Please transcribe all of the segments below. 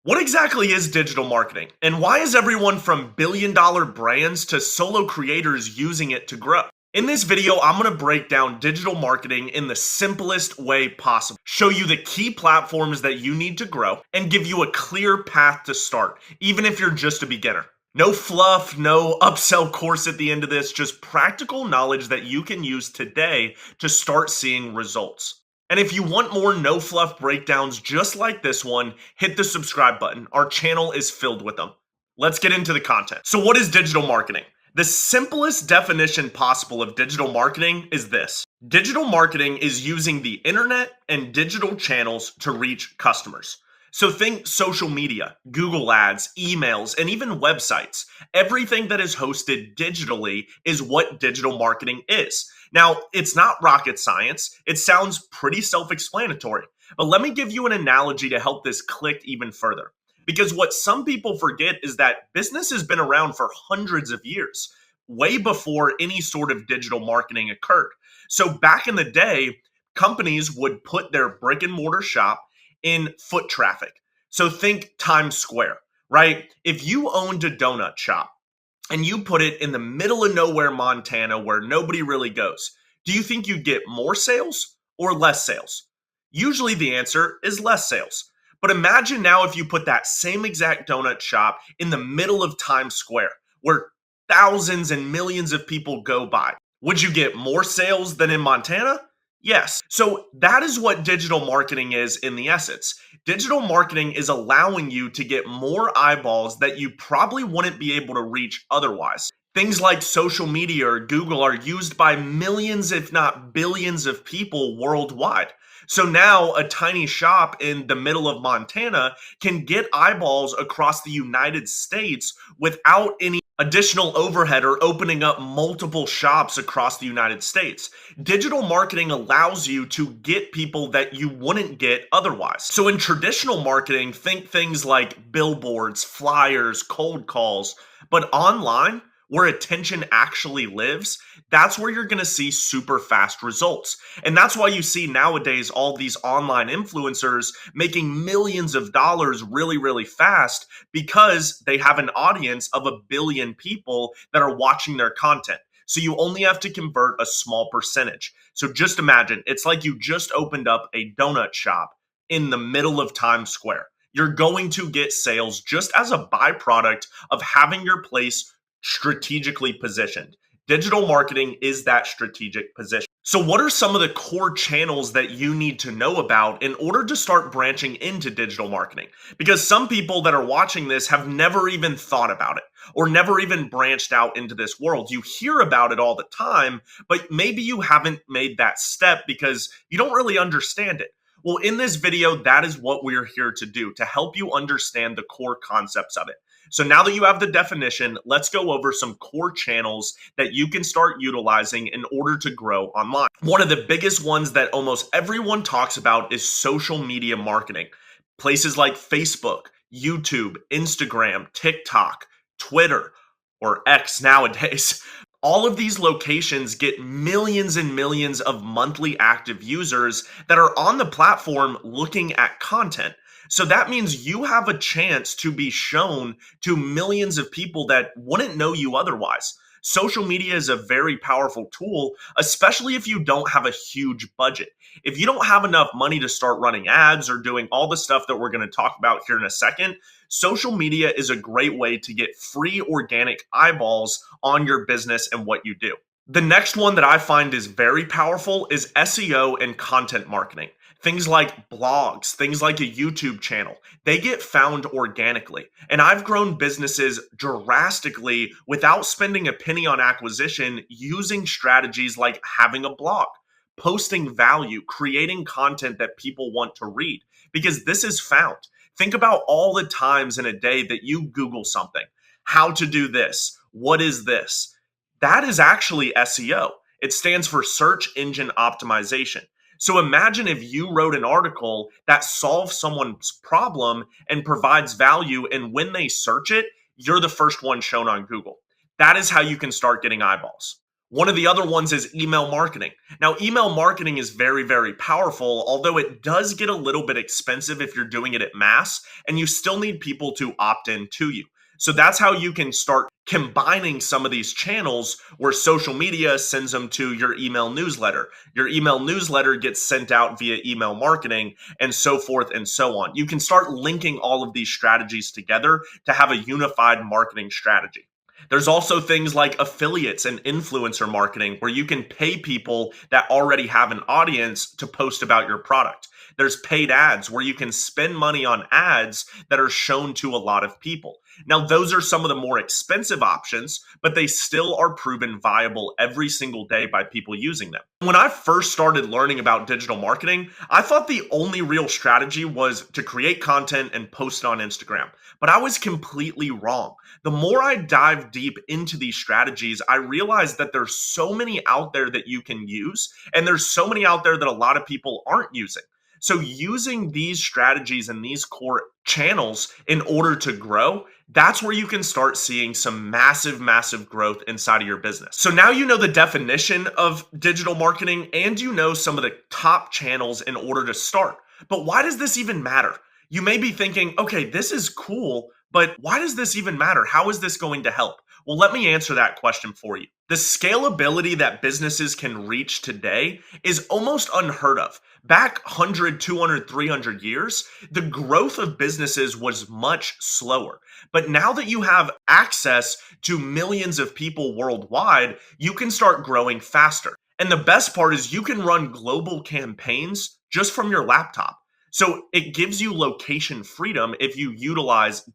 What exactly is digital marketing? And why is everyone from billion-dollar brands to solo creators using it to grow? In this video, I'm going to break down digital marketing in the simplest way possible, show you the key platforms that you need to grow, and give you a clear path to start, even if you're just a beginner. No fluff, no upsell course at the end of this, just practical knowledge that you can use today to start seeing results. And if you want more no fluff breakdowns just like this one, hit the subscribe button. Our channel is filled with them. Let's get into the content. So, what is digital marketing? The simplest definition possible of digital marketing is this: digital marketing is using the internet and digital channels to reach customers. So think social media, Google ads, emails, and even websites. Everything that is hosted digitally is what digital marketing is. Now, it's not rocket science. It sounds pretty self-explanatory, but let me give you an analogy to help this click even further. Because what some people forget is that business has been around for hundreds of years, way before any sort of digital marketing occurred. So back in the day, companies would put their brick and mortar shop in foot traffic. So think Times Square, right? If you owned a donut shop and you put it in the middle of nowhere, Montana, where nobody really goes, do you think you'd get more sales or less sales? Usually the answer is less sales. But imagine now if you put that same exact donut shop in the middle of Times Square, where thousands and millions of people go by. Would you get more sales than in Montana? Yes. So that is what digital marketing is in the essence. Digital marketing is allowing you to get more eyeballs that you probably wouldn't be able to reach otherwise. Things like social media or Google are used by millions, if not billions, of people worldwide. So now a tiny shop in the middle of Montana can get eyeballs across the United States without any additional overhead or opening up multiple shops across the United States. Digital marketing allows you to get people that you wouldn't get otherwise. So in traditional marketing, think things like billboards, flyers, cold calls, but online, where attention actually lives, that's where you're going to see super fast results. And that's why you see nowadays all these online influencers making millions of dollars really, really fast, because they have an audience of 1 billion people that are watching their content. So you only have to convert a small percentage. So just imagine, it's like you just opened up a donut shop in the middle of Times Square. You're going to get sales just as a byproduct of having your place strategically positioned. Digital marketing is that strategic position. So, what are some of the core channels that you need to know about in order to start branching into digital marketing? Because some people that are watching this have never even thought about it or never even branched out into this world. You hear about it all the time, but maybe you haven't made that step because you don't really understand it. Well, in this video, that is what we're here to do, to help you understand the core concepts of it. So now that you have the definition, let's go over some core channels that you can start utilizing in order to grow online. One of the biggest ones that almost everyone talks about is social media marketing. Places like Facebook, YouTube, Instagram, TikTok, Twitter, or X nowadays. All of these locations get millions and millions of monthly active users that are on the platform looking at content. So that means you have a chance to be shown to millions of people that wouldn't know you otherwise. Social media is a very powerful tool, especially if you don't have a huge budget. If you don't have enough money to start running ads or doing all the stuff that we're going to talk about here in a second, social media is a great way to get free organic eyeballs on your business and what you do. The next one that I find is very powerful is SEO and content marketing. Things like blogs, things like a YouTube channel, they get found organically. And I've grown businesses drastically without spending a penny on acquisition, using strategies like having a blog, posting value, creating content that people want to read, because this is found. Think about all the times in a day that you Google something. How to do this? What is this? That is actually SEO. It stands for search engine optimization. So imagine if you wrote an article that solves someone's problem and provides value, and when they search it, you're the first one shown on Google. That is how you can start getting eyeballs. One of the other ones is email marketing. Now, email marketing is very, very powerful, although it does get a little bit expensive if you're doing it at mass, and you still need people to opt in to you. So that's how you can start combining some of these channels where social media sends them to your email newsletter. Your email newsletter gets sent out via email marketing, and so forth and so on. You can start linking all of these strategies together to have a unified marketing strategy. There's also things like affiliates and influencer marketing where you can pay people that already have an audience to post about your product. There's paid ads where you can spend money on ads that are shown to a lot of people. Now, those are some of the more expensive options, but they still are proven viable every single day by people using them. When I first started learning about digital marketing, I thought the only real strategy was to create content and post it on Instagram, but I was completely wrong. The more I dive deep into these strategies, I realized that there's so many out there that you can use, and there's so many out there that a lot of people aren't using. So using these strategies and these core channels in order to grow, that's where you can start seeing some massive, massive growth inside of your business. So now you know the definition of digital marketing and you know some of the top channels in order to start. But why does this even matter? You may be thinking, okay, this is cool, but why does this even matter? How is this going to help? Well, let me answer that question for you. The scalability that businesses can reach today is almost unheard of. Back 100, 200, 300 years, the growth of businesses was much slower. But now that you have access to millions of people worldwide, you can start growing faster. And the best part is you can run global campaigns just from your laptop. So it gives you location freedom if you utilize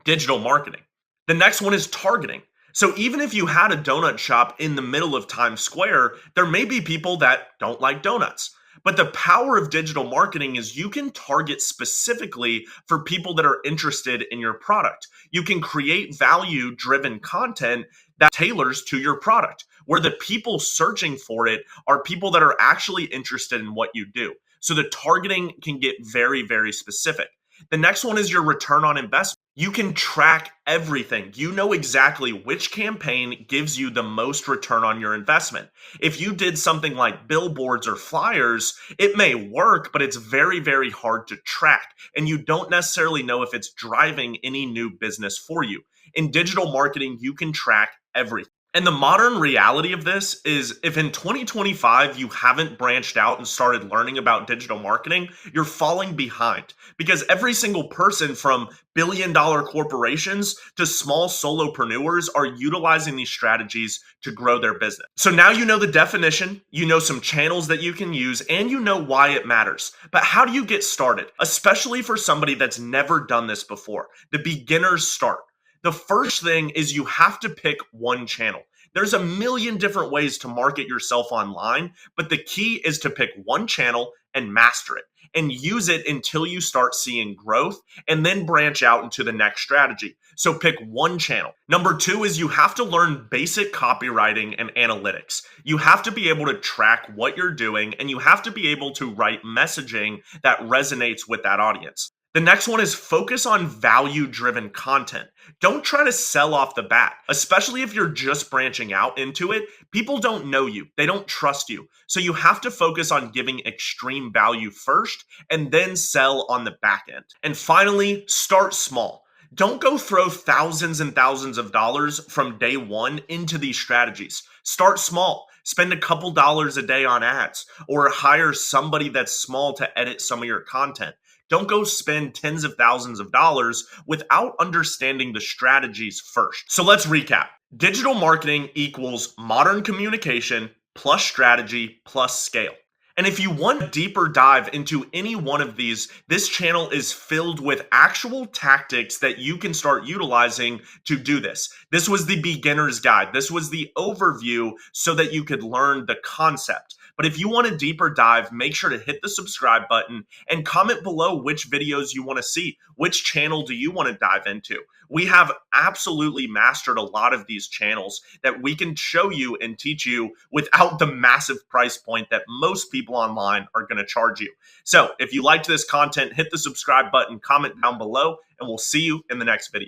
digital marketing. The next one is targeting. So even if you had a donut shop in the middle of Times Square, there may be people that don't like donuts. But the power of digital marketing is you can target specifically for people that are interested in your product. You can create value driven content that tailors to your product, where the people searching for it are people that are actually interested in what you do. So the targeting can get very, very specific. The next one is your return on investment. You can track everything. You know exactly which campaign gives you the most return on your investment. If you did something like billboards or flyers, it may work, but it's very, very hard to track. And you don't necessarily know if it's driving any new business for you. In digital marketing, you can track everything. And the modern reality of this is if in 2025 you haven't branched out and started learning about digital marketing, you're falling behind because every single person from billion-dollar corporations to small solopreneurs are utilizing these strategies to grow their business. So now you know the definition, you know some channels that you can use, and you know why it matters. But how do you get started? Especially for somebody that's never done this before. The beginner's start. The first thing is you have to pick one channel. There's a million different ways to market yourself online, but the key is to pick one channel and master it and use it until you start seeing growth and then branch out into the next strategy. So pick one channel. Number two is you have to learn basic copywriting and analytics. You have to be able to track what you're doing and you have to be able to write messaging that resonates with that audience. The next one is focus on value-driven content. Don't try to sell off the bat, especially if you're just branching out into it. People don't know you. They don't trust you. So you have to focus on giving extreme value first and then sell on the back end. And finally, start small. Don't go throw thousands and thousands of dollars from day one into these strategies. Start small. Spend a couple dollars a day on ads or hire somebody that's small to edit some of your content. Don't go spend tens of thousands of dollars without understanding the strategies first. So let's recap. Digital marketing equals modern communication plus strategy plus scale. And if you want a deeper dive into any one of these, this channel is filled with actual tactics that you can start utilizing to do this. This was the beginner's guide. This was the overview so that you could learn the concept. But if you want a deeper dive, make sure to hit the subscribe button and comment below which videos you want to see. Which channel do you want to dive into? We have absolutely mastered a lot of these channels that we can show you and teach you without the massive price point that most people online are going to charge you. So if you liked this content, hit the subscribe button, comment down below, and we'll see you in the next video.